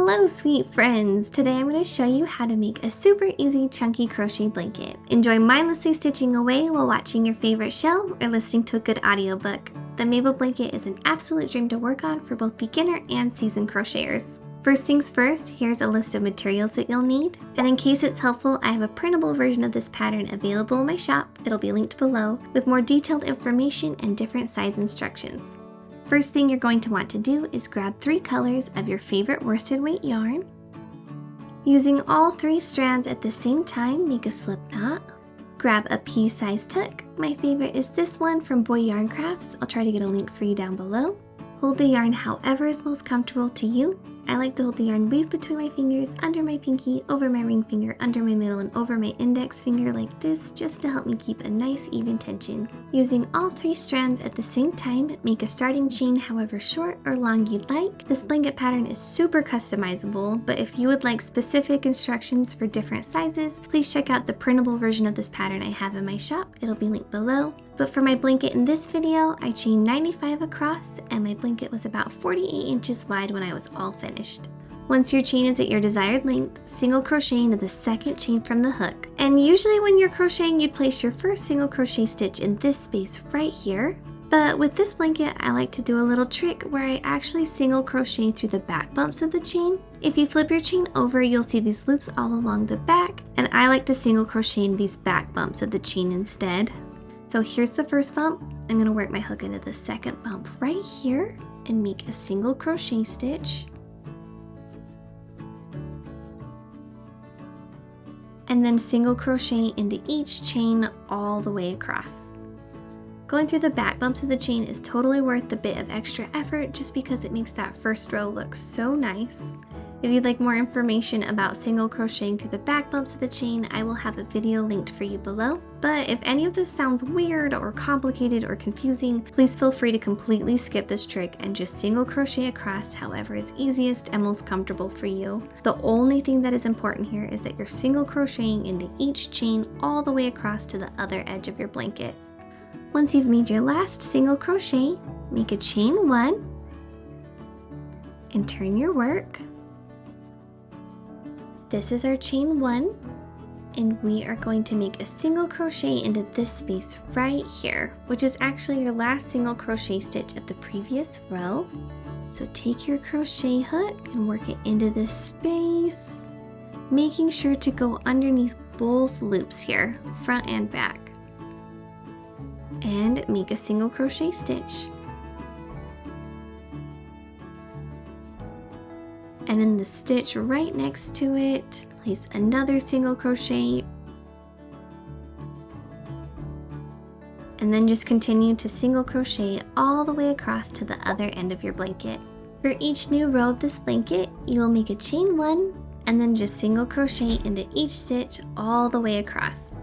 Hello sweet friends! Today I'm going to show you how to make a super easy chunky crochet blanket. Enjoy mindlessly stitching away while watching your favorite show or listening to a good audiobook. The Mabel blanket is an absolute dream to work on for both beginner and seasoned crocheters. First things first, here's a list of materials that you'll need. And in case it's helpful, I have a printable version of this pattern available in my shop. It'll be linked below with more detailed information and different size instructions. First thing you're going to want to do is grab 3 colors of your favorite worsted weight yarn. Using all 3 strands at the same time, make a slip knot. Grab a pea-sized hook. My favorite is this one from Boy Yarn Crafts. I'll try to get a link for you down below. Hold the yarn however is most comfortable to you. I like to hold the yarn weaved between my fingers, under my pinky, over my ring finger, under my middle, and over my index finger like this, just to help me keep a nice even tension. Using all 3 strands at the same time, make a starting chain however short or long you'd like. This blanket pattern is super customizable, but if you would like specific instructions for different sizes, please check out the printable version of this pattern I have in my shop. It'll be linked below. But for my blanket in this video, I chained 95 across, and my blanket was about 48 inches wide when I was all finished. Once your chain is at your desired length, single crochet into the second chain from the hook. And usually when you're crocheting, you'd place your first single crochet stitch in this space right here. But with this blanket, I like to do a little trick where I actually single crochet through the back bumps of the chain. If you flip your chain over, you'll see these loops all along the back, and I like to single crochet in these back bumps of the chain instead. So here's the first bump. I'm going to work my hook into the second bump right here and make a single crochet stitch. And then single crochet into each chain all the way across. Going through the back bumps of the chain is totally worth the bit of extra effort just because it makes that first row look so nice. If you'd like more information about single crocheting through the back bumps of the chain, I will have a video linked for you below. But if any of this sounds weird or complicated or confusing, please feel free to completely skip this trick and just single crochet across however is easiest and most comfortable for you. The only thing that is important here is that you're single crocheting into each chain all the way across to the other edge of your blanket. Once you've made your last single crochet, make a chain 1 and turn your work. This is our chain 1, and we are going to make a single crochet into this space right here, which is actually your last single crochet stitch of the previous row. So take your crochet hook and work it into this space, making sure to go underneath both loops here, front and back, and make a single crochet stitch. And in the stitch right next to it, place another single crochet, and then just continue to single crochet all the way across to the other end of your blanket. For each new row of this blanket, you will make a chain 1 and then just single crochet into each stitch all the way across.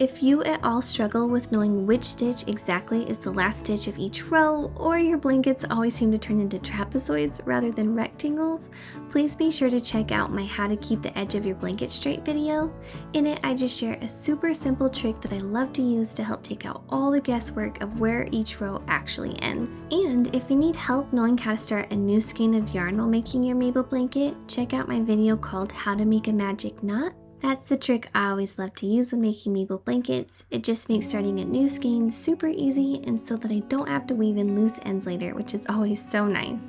If you at all struggle with knowing which stitch exactly is the last stitch of each row, or your blankets always seem to turn into trapezoids rather than rectangles, please be sure to check out my How to Keep the Edge of Your Blanket Straight video. In it, I just share a super simple trick that I love to use to help take out all the guesswork of where each row actually ends. And if you need help knowing how to start a new skein of yarn while making your Mabel blanket, check out my video called How to Make a Magic Knot. That's the trick I always love to use when making Mabel blankets. It just makes starting a new skein super easy and so that I don't have to weave in loose ends later, which is always so nice.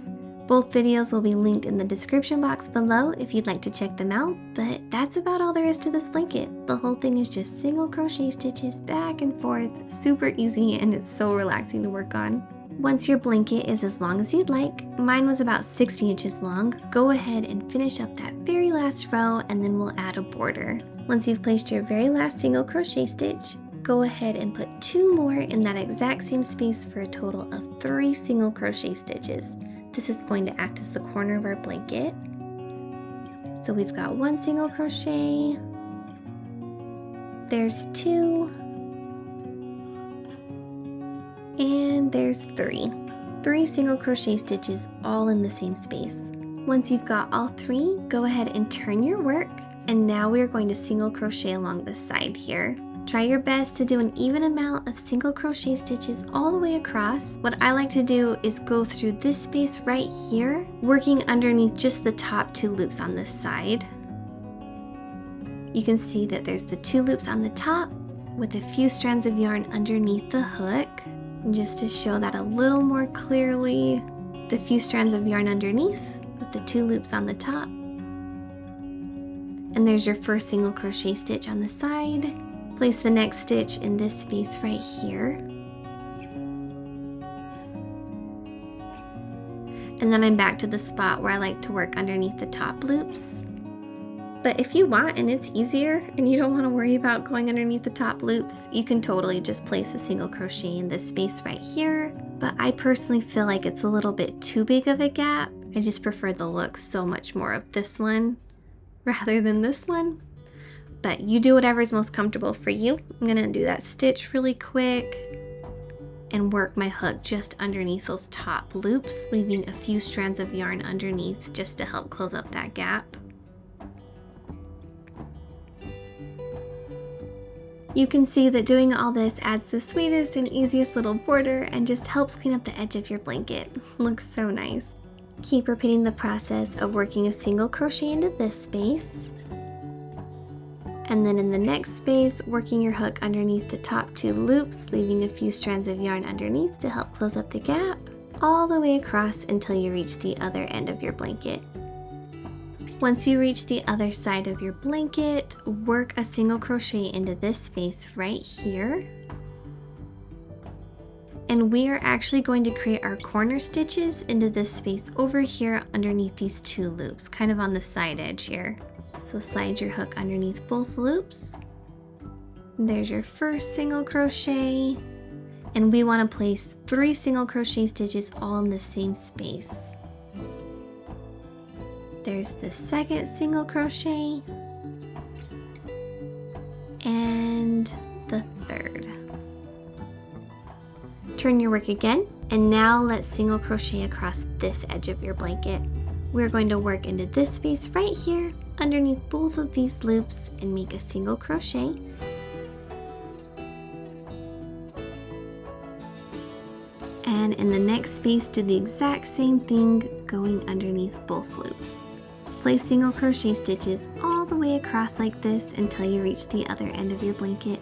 Both videos will be linked in the description box below if you'd like to check them out, but that's about all there is to this blanket. The whole thing is just single crochet stitches back and forth, super easy, and it's so relaxing to work on. Once your blanket is as long as you'd like, mine was about 60 inches long, go ahead and finish up that very last row and then we'll add a border. Once you've placed your very last single crochet stitch, go ahead and put 2 more in that exact same space for a total of 3 single crochet stitches. This is going to act as the corner of our blanket. So we've got 1 single crochet, there's 2, and there's 3. 3 single crochet stitches all in the same space. Once you've got all 3, go ahead and turn your work, and now we are going to single crochet along the side here. Try your best to do an even amount of single crochet stitches all the way across. What I like to do is go through this space right here, working underneath just the top 2 loops on this side. You can see that there's the 2 loops on the top with a few strands of yarn underneath the hook. And just to show that a little more clearly, the few strands of yarn underneath with the 2 loops on the top. And there's your first single crochet stitch on the side. Place the next stitch in this space right here. And then I'm back to the spot where I like to work underneath the top loops. But if you want and it's easier and you don't want to worry about going underneath the top loops, you can totally just place a single crochet in this space right here. But I personally feel like it's a little bit too big of a gap. I just prefer the look so much more of this one rather than this one. But you do whatever is most comfortable for you. I'm gonna do that stitch really quick and work my hook just underneath those top loops, leaving a few strands of yarn underneath just to help close up that gap. You can see that doing all this adds the sweetest and easiest little border and just helps clean up the edge of your blanket. Looks so nice. Keep repeating the process of working a single crochet into this space. And then in the next space, working your hook underneath the top 2 loops, leaving a few strands of yarn underneath to help close up the gap, all the way across until you reach the other end of your blanket. Once you reach the other side of your blanket, work a single crochet into this space right here. And we are actually going to create our corner stitches into this space over here underneath these 2 loops, kind of on the side edge here. So slide your hook underneath both loops. There's your first single crochet. And we want to place 3 single crochet stitches all in the same space. There's the second single crochet. And the third. Turn your work again. And now let's single crochet across this edge of your blanket. We're going to work into this space right here underneath both of these loops and make a single crochet. And in the next space, do the exact same thing going underneath both loops. Place single crochet stitches all the way across like this until you reach the other end of your blanket.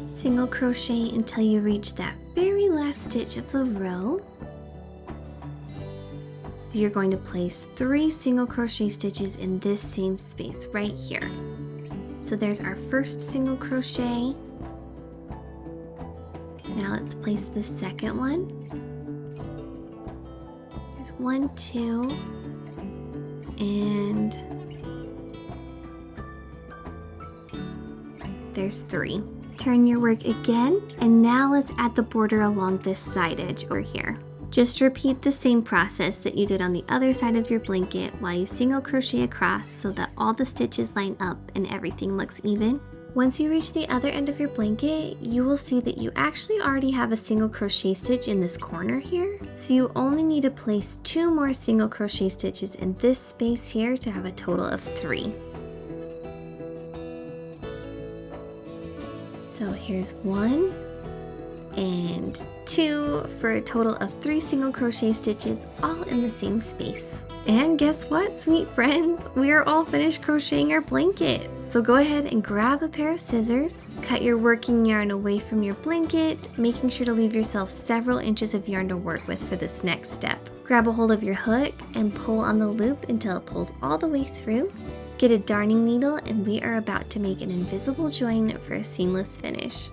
Single crochet until you reach that very last stitch of the row. You're going to place 3 single crochet stitches in this same space right here. So there's our first single crochet. Now let's place the second one. There's 1, 2, and there's 3. Turn your work again, and now let's add the border along this side edge over here. Just repeat the same process that you did on the other side of your blanket while you single crochet across so that all the stitches line up and everything looks even. Once you reach the other end of your blanket, you will see that you actually already have a single crochet stitch in this corner here. So you only need to place 2 more single crochet stitches in this space here to have a total of 3. So here's 1 and 2 for a total of 3 single crochet stitches all in the same space. And guess what, sweet friends? We are all finished crocheting our blanket. So go ahead and grab a pair of scissors, cut your working yarn away from your blanket, making sure to leave yourself several inches of yarn to work with for this next step. Grab a hold of your hook and pull on the loop until it pulls all the way through. Get a darning needle, and we are about to make an invisible join for a seamless finish.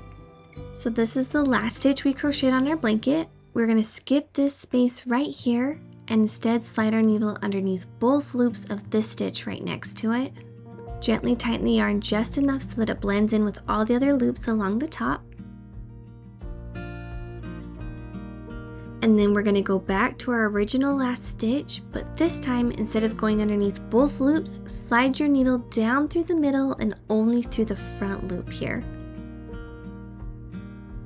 So this is the last stitch we crocheted on our blanket. We're going to skip this space right here and instead slide our needle underneath both loops of this stitch right next to it. Gently tighten the yarn just enough so that it blends in with all the other loops along the top. And then we're going to go back to our original last stitch, but this time instead of going underneath both loops, slide your needle down through the middle and only through the front loop here.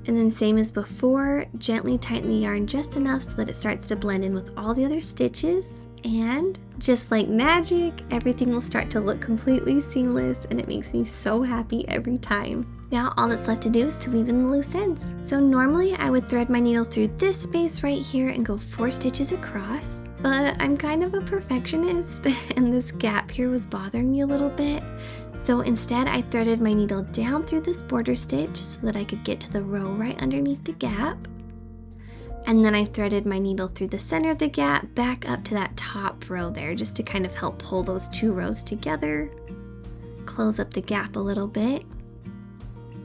And then same as before, gently tighten the yarn just enough so that it starts to blend in with all the other stitches. And just like magic, everything will start to look completely seamless, and it makes me so happy every time. Now all that's left to do is to weave in the loose ends. So normally I would thread my needle through this space right here and go 4 stitches across, but I'm kind of a perfectionist and this gap here was bothering me a little bit. So instead I threaded my needle down through this border stitch so that I could get to the row right underneath the gap. And then I threaded my needle through the center of the gap back up to that top row there, just to kind of help pull those 2 rows together. Close up the gap a little bit.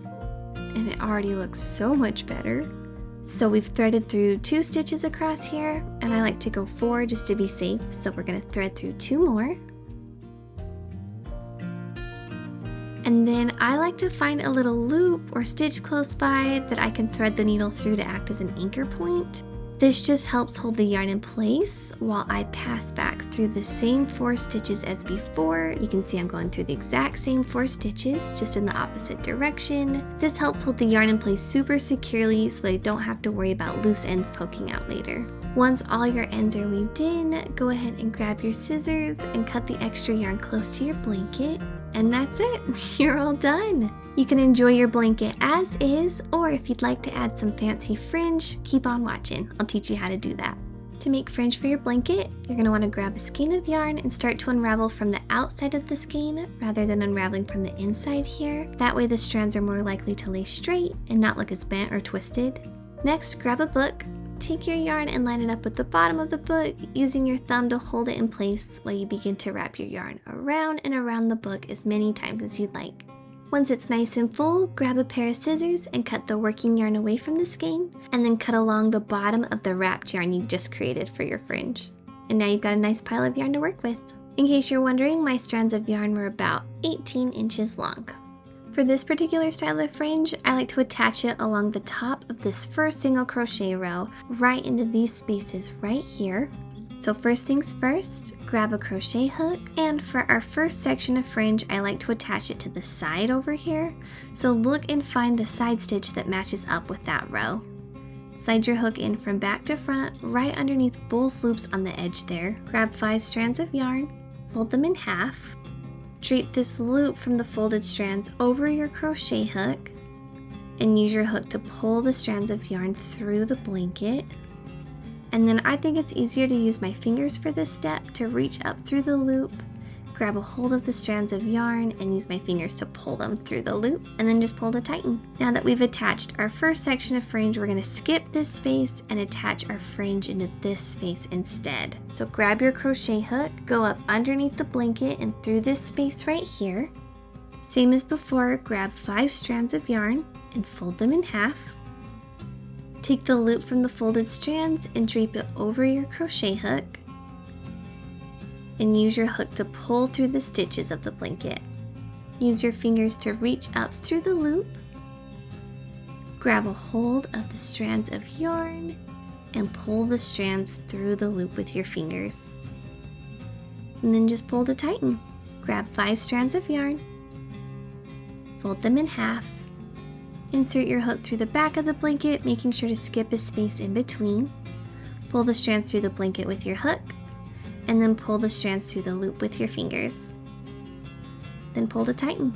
And it already looks so much better. So we've threaded through 2 stitches across here, and I like to go 4 just to be safe, so we're going to thread through 2 more. And then I like to find a little loop or stitch close by that I can thread the needle through to act as an anchor point. This just helps hold the yarn in place while I pass back through the same 4 stitches as before. You can see I'm going through the exact same 4 stitches, just in the opposite direction. This helps hold the yarn in place super securely so that I don't have to worry about loose ends poking out later. Once all your ends are weaved in, go ahead and grab your scissors and cut the extra yarn close to your blanket. And that's it, you're all done. You can enjoy your blanket as is, or if you'd like to add some fancy fringe, keep on watching. I'll teach you how to do that. To make fringe for your blanket, you're going to want to grab a skein of yarn and start to unravel from the outside of the skein rather than unraveling from the inside here. That way the strands are more likely to lay straight and not look as bent or twisted. Next, grab a book. Take your yarn and line it up with the bottom of the book, using your thumb to hold it in place while you begin to wrap your yarn around and around the book as many times as you'd like. Once it's nice and full, grab a pair of scissors and cut the working yarn away from the skein, and then cut along the bottom of the wrapped yarn you just created for your fringe. And now you've got a nice pile of yarn to work with. In case you're wondering, my strands of yarn were about 18 inches long. For this particular style of fringe, I like to attach it along the top of this first single crochet row, right into these spaces right here. So first things first, grab a crochet hook, and for our first section of fringe, I like to attach it to the side over here. So look and find the side stitch that matches up with that row. Slide your hook in from back to front, right underneath both loops on the edge there. Grab 5 strands of yarn, fold them in half. Drape this loop from the folded strands over your crochet hook and use your hook to pull the strands of yarn through the blanket. And then I think it's easier to use my fingers for this step to reach up through the loop, grab a hold of the strands of yarn and use my fingers to pull them through the loop, and then just pull to tighten. Now that we've attached our first section of fringe, we're going to skip this space and attach our fringe into this space instead. So grab your crochet hook, go up underneath the blanket and through this space right here. Same as before, grab 5 strands of yarn and fold them in half. Take the loop from the folded strands and drape it over your crochet hook, and use your hook to pull through the stitches of the blanket. Use your fingers to reach up through the loop, grab a hold of the strands of yarn, and pull the strands through the loop with your fingers. And then just pull to tighten. Grab 5 strands of yarn, fold them in half, insert your hook through the back of the blanket, making sure to skip a space in between. Pull the strands through the blanket with your hook, and then pull the strands through the loop with your fingers. Then pull to tighten.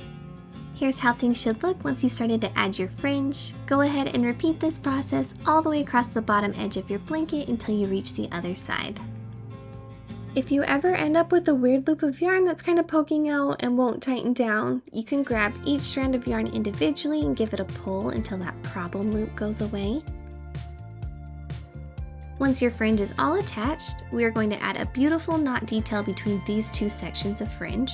Here's how things should look once you've started to add your fringe. Go ahead and repeat this process all the way across the bottom edge of your blanket until you reach the other side. If you ever end up with a weird loop of yarn that's kind of poking out and won't tighten down, you can grab each strand of yarn individually and give it a pull until that problem loop goes away. Once your fringe is all attached, we are going to add a beautiful knot detail between these 2 sections of fringe.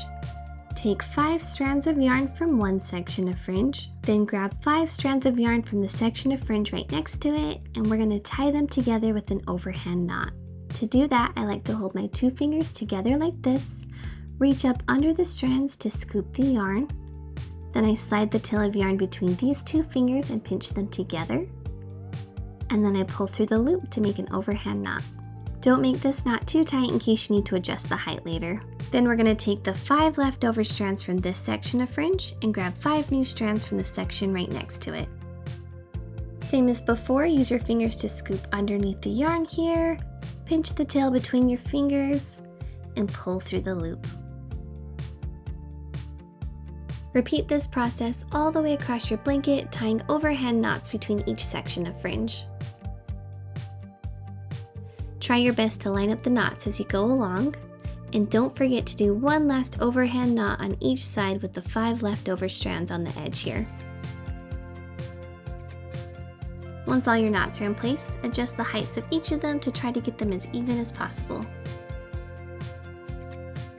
Take 5 strands of yarn from one section of fringe, then grab 5 strands of yarn from the section of fringe right next to it, and we're going to tie them together with an overhand knot. To do that, I like to hold my 2 fingers together like this, reach up under the strands to scoop the yarn, then I slide the tail of yarn between these 2 fingers and pinch them together, and then I pull through the loop to make an overhand knot. Don't make this knot too tight in case you need to adjust the height later. Then we're going to take the 5 leftover strands from this section of fringe and grab 5 new strands from the section right next to it. Same as before, use your fingers to scoop underneath the yarn here, Pinch the tail between your fingers and pull through the loop. Repeat this process all the way across your blanket, tying overhand knots between each section of fringe. Try your best to line up the knots as you go along, and don't forget to do one last overhand knot on each side with the 5 leftover strands on the edge here. Once all your knots are in place, adjust the heights of each of them to try to get them as even as possible.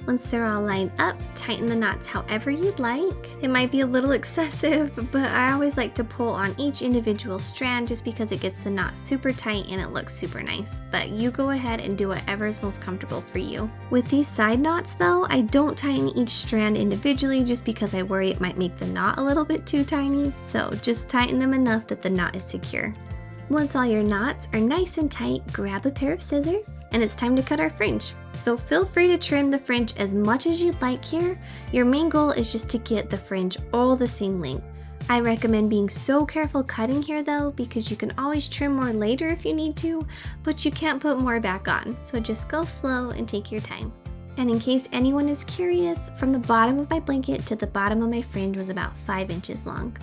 Once they're all lined up, tighten the knots however you'd like. It might be a little excessive, but I always like to pull on each individual strand just because it gets the knot super tight and it looks super nice. But you go ahead and do whatever is most comfortable for you. With these side knots though, I don't tighten each strand individually just because I worry it might make the knot a little bit too tiny. So just tighten them enough that the knot is secure. Once all your knots are nice and tight, grab a pair of scissors and it's time to cut our fringe. So feel free to trim the fringe as much as you'd like here. Your main goal is just to get the fringe all the same length. I recommend being so careful cutting here though, because you can always trim more later if you need to, but you can't put more back on. So just go slow and take your time. And in case anyone is curious, from the bottom of my blanket to the bottom of my fringe was about 5 inches long.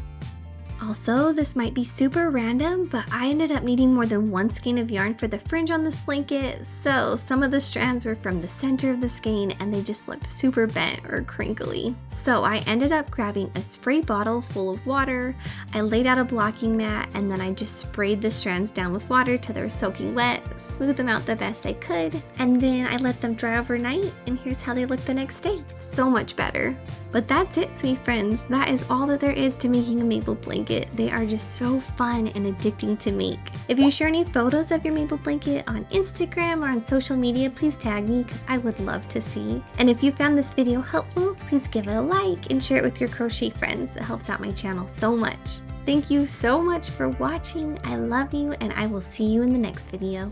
Also, this might be super random, but I ended up needing more than 1 skein of yarn for the fringe on this blanket, so some of the strands were from the center of the skein and they just looked super bent or crinkly. So I ended up grabbing a spray bottle full of water, I laid out a blocking mat, and then I just sprayed the strands down with water till they were soaking wet, smoothed them out the best I could, and then I let them dry overnight, and here's how they look the next day. So much better. But that's it, sweet friends. That is all that there is to making a Mabel blanket. They are just so fun and addicting to make. If you share any photos of your Mabel blanket on Instagram or on social media, please tag me because I would love to see. And if you found this video helpful, please give it a like and share it with your crochet friends. It helps out my channel so much. Thank you so much for watching. I love you and I will see you in the next video.